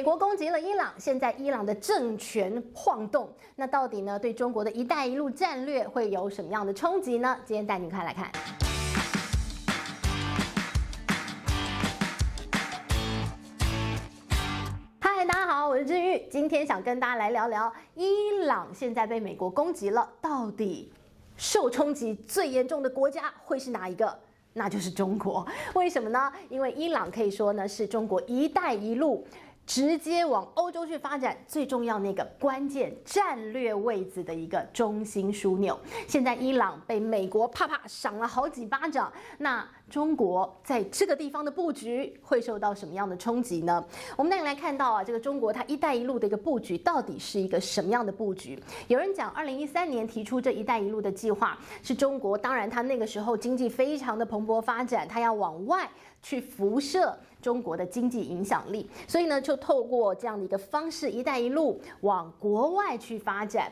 美国攻击了伊朗，现在伊朗的政权晃动，那到底呢对中国的一带一路战略会有什么样的冲击呢？今天带您快来看。嗨，大家好，我是志玉，今天想跟大家来聊聊伊朗现在被美国攻击了，到底受冲击最严重的国家会是哪一个？那就是中国。为什么呢？因为伊朗可以说呢是中国“一带一路”直接往欧洲去发展最重要那个关键战略位置的一个中心枢纽。现在伊朗被美国啪啪赏了好几巴掌，那中国在这个地方的布局会受到什么样的冲击呢？我们带你来看到这个中国它“一带一路”的一个布局到底是一个什么样的布局？有人讲，2013年提出这“一带一路”的计划是中国，当然它那个时候经济非常的蓬勃发展，它要往外去辐射中国的经济影响力，所以呢，就透过这样的一个方式，“一带一路”往国外去发展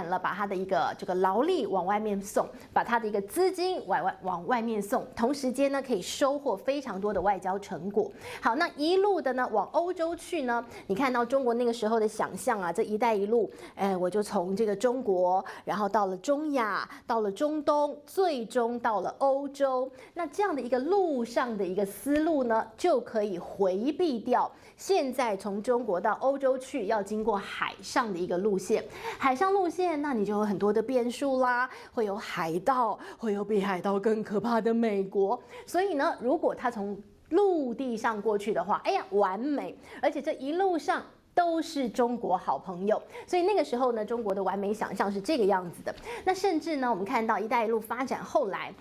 了，把它的一个这个劳力往外面送，把它的一个资金往外面送，同时间呢，可以收获非常多的外交成果。好，那一路的呢往欧洲去呢，你看到中国那个时候的想象啊，这“一带一路”，我就从这个中国，然后到了中亚，到了中东，最终到了欧洲。那这样的一个路上的一个思路呢，就可以回避掉现在从中国到欧洲去要经过海上的一个路线。海上路线，那你就有很多的变数啦，会有海盗，会有比海盗更可怕的美国。所以呢，如果他从陆地上过去的话，哎呀，完美！而且这一路上都是中国好朋友，所以那个时候呢，中国的完美想象是这个样子的。那甚至呢，我们看到“一带一路”发展后来，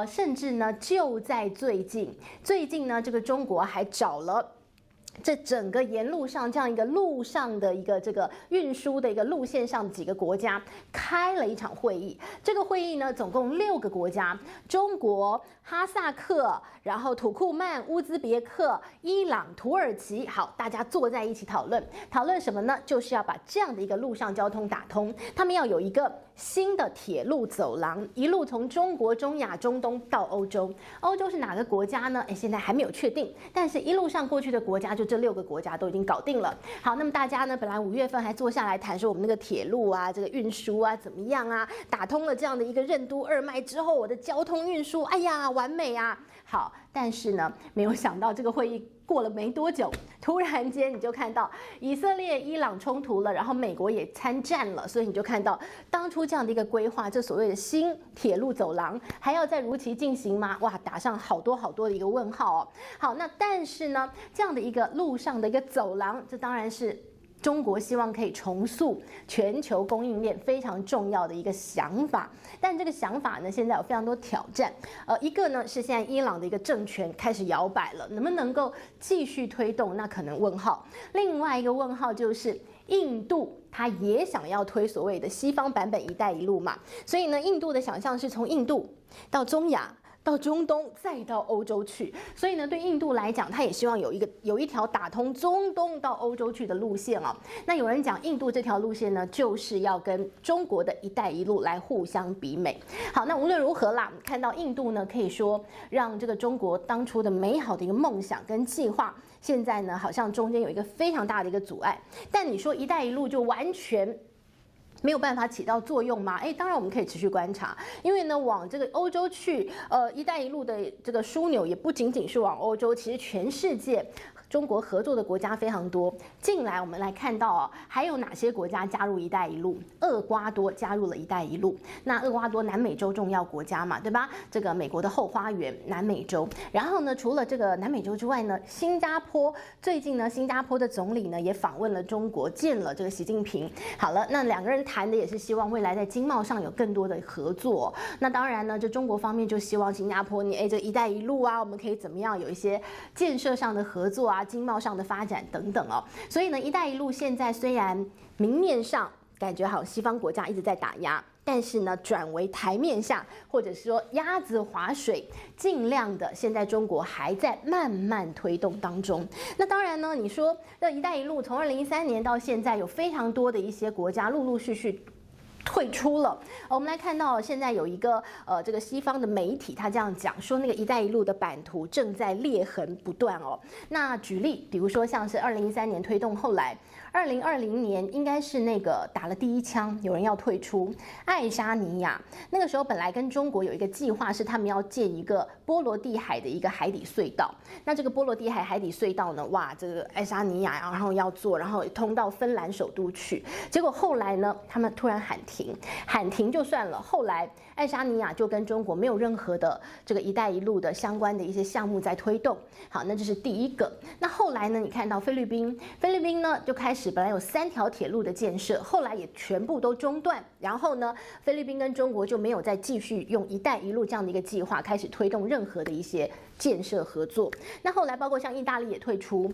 甚至呢，就在最近呢，这个中国还找了这整个沿路上这样一个路上的一个这个运输的一个路线上几个国家开了一场会议。这个会议呢，总共6个国家：中国、哈萨克，然后土库曼、乌兹别克、伊朗、土耳其。好，大家坐在一起讨论什么呢？就是要把这样的一个陆上交通打通。他们要有一个新的铁路走廊，一路从中国、中亚、中东到欧洲。欧洲是哪个国家呢？现在还没有确定，但是一路上过去的国家就这6个国家都已经搞定了。好，那么大家呢，本来5月份还坐下来谈说我们那个铁路啊，这个运输啊怎么样啊，打通了这样的一个任督二脉之后，我的交通运输，哎呀，完美啊！好，但是呢，没有想到这个会议过了没多久，突然间你就看到以色列、伊朗冲突了，然后美国也参战了，所以你就看到当初这样的一个规划，这所谓的新铁路走廊还要再如期进行吗？哇，打上好多的一个问号哦。好，那但是呢，这样的一个路上的一个走廊，这当然是中国希望可以重塑全球供应链非常重要的一个想法，但这个想法呢，现在有非常多挑战。一个呢是现在伊朗的一个政权开始摇摆了，能不能够继续推动？那可能问号。另外一个问号就是印度，他也想要推所谓的西方版本“一带一路”嘛，所以呢，印度的想象是从印度到中亚，到中东，再到欧洲去。所以呢，对印度来讲，他也希望有一条打通中东到欧洲去的路线哦。那有人讲，印度这条路线呢，就是要跟中国的“一带一路”来互相比美。好，那无论如何啦，看到印度呢，可以说让这个中国当初的美好的一个梦想跟计划，现在呢，好像中间有一个非常大的一个阻碍。但你说“一带一路”就完全没有办法起到作用吗？当然我们可以持续观察，因为呢，往这个欧洲去，“一带一路”的这个枢纽也不仅仅是往欧洲，其实全世界中国合作的国家非常多。近来我们来看到还有哪些国家加入“一带一路”？厄瓜多加入了“一带一路”。那厄瓜多南美洲重要国家嘛，对吧？这个美国的后花园，南美洲。然后呢，除了这个南美洲之外呢，新加坡最近呢，新加坡的总理呢也访问了中国，见了这个习近平。好了，那2个人谈的也是希望未来在经贸上有更多的合作。那当然呢，这中国方面就希望新加坡你这“一带一路”啊，我们可以怎么样有一些建设上的合作啊，经贸上的发展等等哦。所以呢，“一带一路”现在虽然明面上感觉好像西方国家一直在打压，但是呢，转为台面下，或者是说鸭子划水，尽量的，现在中国还在慢慢推动当中。那当然呢，你说这“一带一路”从2013年到现在，有非常多的一些国家陆陆续续退出了。我们来看到现在有一个这个西方的媒体，他这样讲说，那个“一带一路”的版图正在裂痕不断哦。那举例，比如说像是2013年推动，后来2020年应该是那个打了第一枪，有人要退出爱沙尼亚。那个时候本来跟中国有一个计划，是他们要建一个波罗的海的一个海底隧道。那这个波罗的海海底隧道呢，哇，这个爱沙尼亚然后要做，然后通到芬兰首都去。结果后来呢，他们突然喊停就算了。后来爱沙尼亚就跟中国没有任何的这个“一带一路”的相关的一些项目在推动。好，那这是第一个。那后来呢，你看到菲律宾呢就开始本来有3条铁路的建设，后来也全部都中断。然后呢，菲律宾跟中国就没有再继续用“一带一路”这样的一个计划开始推动任何的一些建设合作。那后来包括像意大利也退出，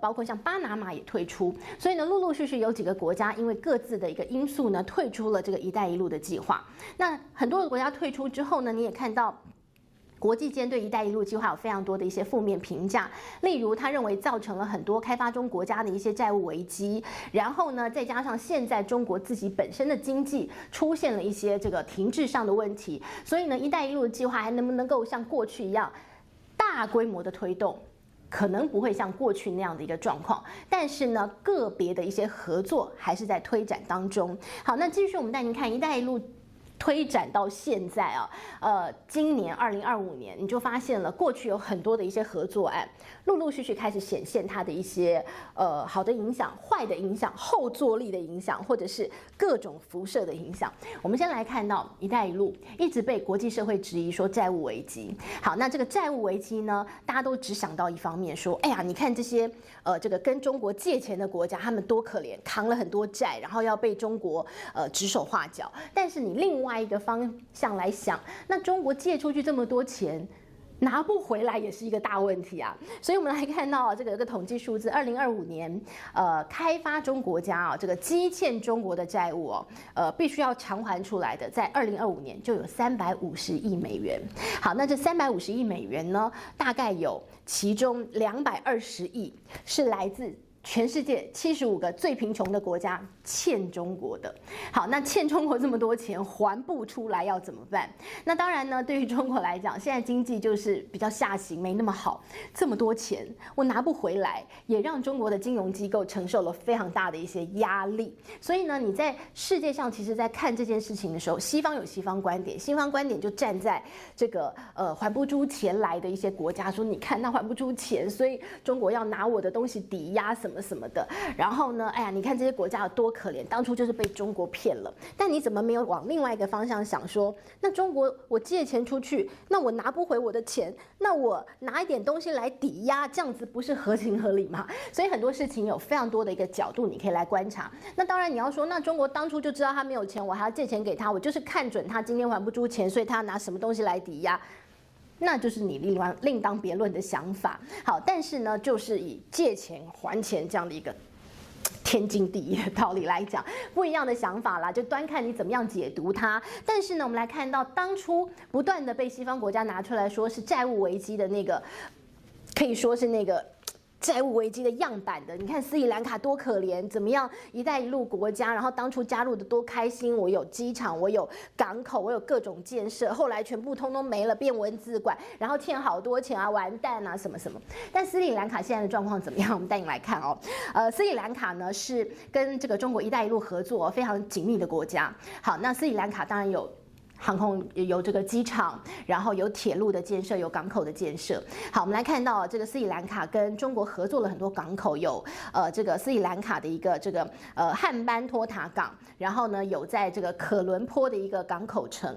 包括像巴拿马也退出。所以呢，陆陆续续有几个国家因为各自的一个因素呢，退出了这个“一带一路”的计划。那很多的国家退出之后呢，你也看到国际间对“一带一路”计划有非常多的一些负面评价，例如他认为造成了很多开发中国家的一些债务危机，然后呢，再加上现在中国自己本身的经济出现了一些这个停滞上的问题，所以呢，“一带一路”的计划还能不能够像过去一样大规模的推动？可能不会像过去那样的一个状况，但是呢，个别的一些合作还是在推展当中。好，那继续我们带您看“一带一路”推展到现在啊，今年2025年，你就发现了过去有很多的一些合作案，陆陆续续开始显现它的一些好的影响、坏的影响、后坐力的影响，或者是各种辐射的影响。我们先来看到“一带一路”一直被国际社会质疑说债务危机。好，那这个债务危机呢，大家都只想到一方面，说，哎呀，你看这些这个跟中国借钱的国家，他们多可怜，扛了很多债，然后要被中国指手画脚。但是你另外一个方向来想，那中国借出去这么多钱，拿不回来也是一个大问题啊。所以我们来看到这个有个统计数字，2025年开发中国家啊，这个积欠中国的债务必须要偿还出来的，在2025年就有350亿美元。好，那这350亿美元呢，大概有其中220亿是来自全世界75个最贫穷的国家欠中国的。好，那欠中国这么多钱还不出来要怎么办？那当然呢，对于中国来讲，现在经济就是比较下行，没那么好，这么多钱我拿不回来，也让中国的金融机构承受了非常大的一些压力。所以呢，你在世界上其实在看这件事情的时候，西方有西方观点，西方观点就站在这个还不出钱来的一些国家说，你看他还不出钱，所以中国要拿我的东西抵押什么什么的。然后呢，哎呀，你看这些国家有多可怜，当初就是被中国骗了。但你怎么没有往另外一个方向想说，那中国我借钱出去，那我拿不回我的钱，那我拿一点东西来抵押，这样子不是合情合理吗？所以很多事情有非常多的一个角度你可以来观察。那当然你要说，那中国当初就知道他没有钱，我还要借钱给他，我就是看准他今天还不出钱，所以他拿什么东西来抵押，那就是你另当别论的想法。好，但是呢，就是以借钱还钱这样的一个天经地义的道理来讲，不一样的想法啦，就端看你怎么样解读它。但是呢，我们来看到当初不断的被西方国家拿出来说是债务危机的那个，可以说是那个债务危机的样板的。你看斯里兰卡多可怜，怎么样“一带一路”国家，然后当初加入的多开心，我有机场，我有港口，我有各种建设，后来全部通通没了，变文字馆，然后欠好多钱啊，完蛋啊，什么什么。但斯里兰卡现在的状况怎么样？我们带你来看哦。斯里兰卡呢是跟这个中国“一带一路”合作非常紧密的国家。好，那斯里兰卡当然有航空，有这个机场，然后有铁路的建设，有港口的建设。好，我们来看到这个斯里兰卡跟中国合作了很多港口，有这个斯里兰卡的一个这个汉班托塔港，然后呢有在这个可伦坡的一个港口城。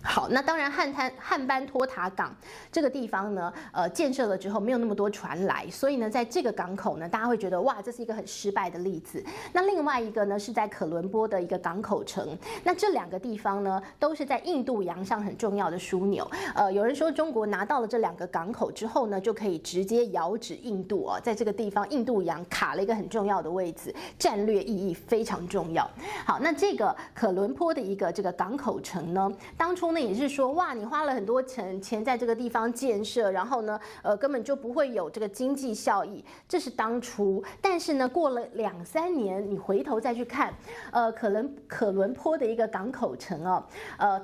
好，那当然汉班托塔港这个地方呢，建设了之后没有那么多船来，所以呢，在这个港口呢，大家会觉得哇，这是一个很失败的例子。那另外一个呢，是在可伦坡的一个港口城。那这两个地方呢，都是在印度洋上很重要的枢纽。有人说中国拿到了这两个港口之后呢，就可以直接遥指印度在这个地方印度洋卡了一个很重要的位置，战略意义非常重要。好，那这个可伦坡的一个这个港口城呢，当初呢也是说，哇，你花了很多钱在这个地方建设，然后呢，根本就不会有这个经济效益，这是当初。但是呢，过了2、3年，你回头再去看，可伦坡的一个港口城哦，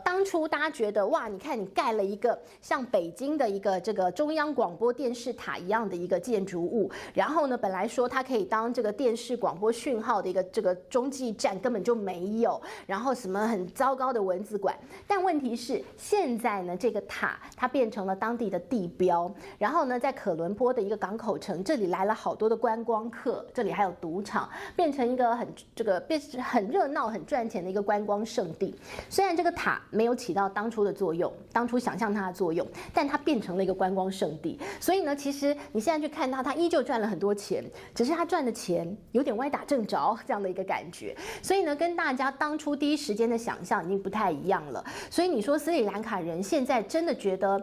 当初大家觉得哇，你看你盖了一个像北京的一个这个中央广播电视塔一样的一个建筑物，然后呢，本来说它可以当这个电视广播讯号的一个这个中继站，根本就没有，然后什么很糟糕的蚊子馆。但问题是，现在呢，这个塔它变成了当地的地标，然后呢，在可伦坡的一个港口城，这里来了好多的观光客，这里还有赌场，变成一个变成很热闹、很赚钱的一个观光胜地。虽然这个塔没有起到当初的作用，当初想象它的作用，但它变成了一个观光胜地。所以呢，其实你现在去看它，它依旧赚了很多钱，只是它赚的钱有点歪打正着这样的一个感觉。所以呢，跟大家当初第一时间的想象已经不太一样了。所以你说斯里兰卡人现在真的觉得，“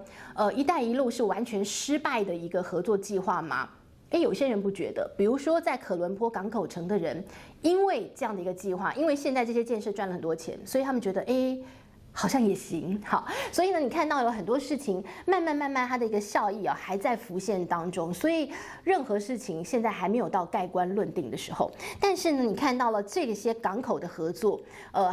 一带一路”是完全失败的一个合作计划吗？有些人不觉得，比如说在可伦坡港口城的人，因为这样的一个计划，因为现在这些建设赚了很多钱，所以他们觉得，好像也行，好，所以呢，你看到有很多事情慢慢它的一个效益还在浮现当中，所以任何事情现在还没有到盖棺论定的时候。但是呢，你看到了这些港口的合作，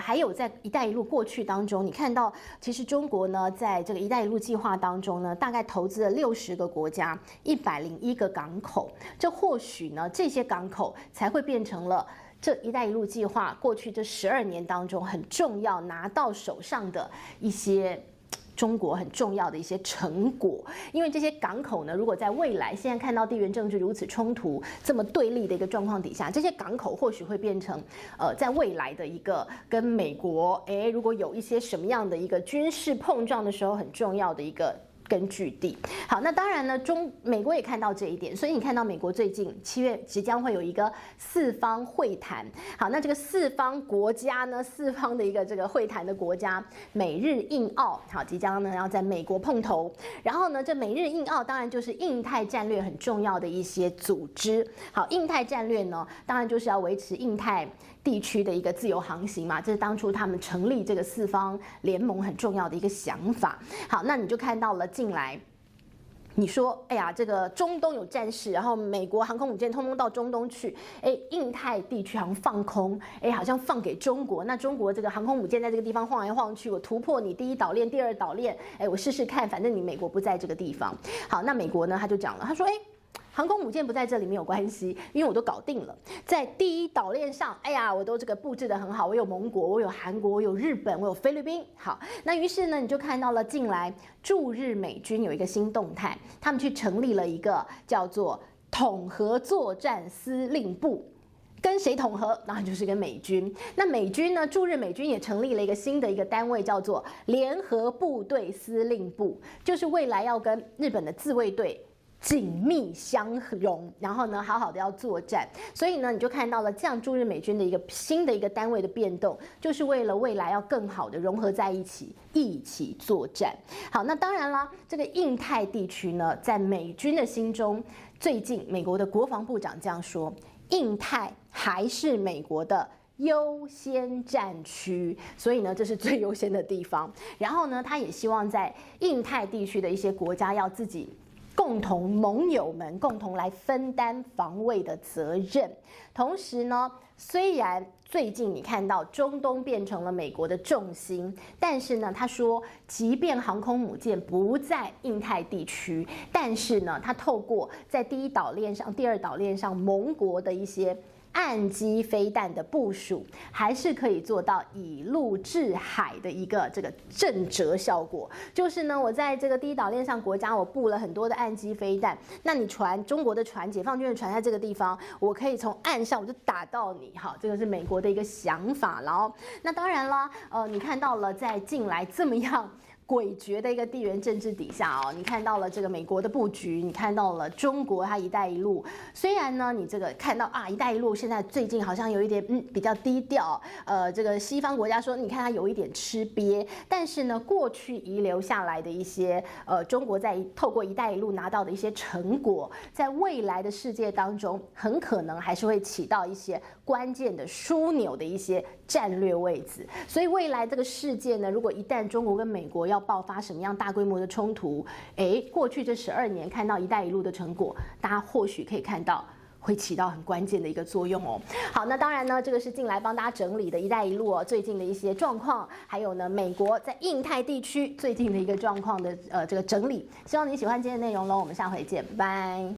还有在“一带一路”过去当中，你看到其实中国呢，在这个“一带一路”计划当中呢，大概投资了60个国家，101个港口，这或许呢，这些港口才会变成了这“一带一路”计划过去这12年当中很重要拿到手上的一些中国很重要的一些成果。因为这些港口呢，如果在未来现在看到地缘政治如此冲突、这么对立的一个状况底下，这些港口或许会变成在未来的一个跟美国如果有一些什么样的一个军事碰撞的时候很重要的一个根据地。好，那当然呢，美国也看到这一点，所以你看到美国最近7月即将会有一个4方会谈。好，那这个4方国家呢，4方的一个这个会谈的国家，美日印澳，好，即将呢要在美国碰头。然后呢，这美日印澳当然就是印太战略很重要的一些组织。好，印太战略呢，当然就是要维持印太地区的一个自由航行嘛，这是当初他们成立这个4方联盟很重要的一个想法。好，那你就看到了近来，你说，这个中东有战事，然后美国航空母舰通通到中东去，印太地区好像放空，好像放给中国。那中国这个航空母舰在这个地方晃来晃去，我突破你第1岛链、第2岛链，我试试看，反正你美国不在这个地方。好，那美国呢，他就讲了，他说，航空母舰不在这里没有关系，因为我都搞定了，在第1岛链上，我都这个布置得很好，我有盟国，我有韩国，我有日本，我有菲律宾。好，那于是呢，你就看到了近来驻日美军有一个新动态，他们去成立了一个叫做统合作战司令部。跟谁统合？那就是跟美军。那美军呢？驻日美军也成立了一个新的一个单位，叫做联合部队司令部，就是未来要跟日本的自卫队紧密相融，然后呢，好好的要作战。所以呢，你就看到了这样驻日美军的一个新的一个单位的变动，就是为了未来要更好的融合在一起，一起作战。好，那当然啦，这个印太地区呢，在美军的心中，最近美国的国防部长这样说，印太还是美国的优先战区，所以呢，这是最优先的地方。然后呢，他也希望在印太地区的一些国家要自己共同盟友们共同来分担防卫的责任。同时呢，虽然最近你看到中东变成了美国的重心，但是呢，他说，即便航空母舰不在印太地区，但是呢，他透过在第1岛链上、第2岛链上盟国的一些岸基飞弹的部署，还是可以做到以陆制海的一个这个震慑效果。就是呢，我在这个第1岛链上国家，我布了很多的岸基飞弹，那你中国的船、解放军的船在这个地方，我可以从岸上我就打到你。好，这个是美国的一个想法。然后，那当然啦，你看到了在近来这么样诡谲的一个地缘政治底下哦，你看到了这个美国的布局，你看到了中国它“一带一路”。虽然呢，你这个看到啊，“一带一路”现在最近好像有一点比较低调，这个西方国家说，你看它有一点吃瘪，但是呢，过去遗留下来的一些中国在透过“一带一路”拿到的一些成果，在未来的世界当中，很可能还是会起到一些关键的枢纽的一些战略位置。所以未来这个世界呢，如果一旦中国跟美国要爆发什么样大规模的冲突，过去这12年看到“一带一路”的成果，大家或许可以看到会起到很关键的一个作用哦。好，那当然呢，这个是进来帮大家整理的“一带一路”最近的一些状况，还有呢，美国在印太地区最近的一个状况的这个整理。希望你喜欢今天的内容喽，我们下回见，拜。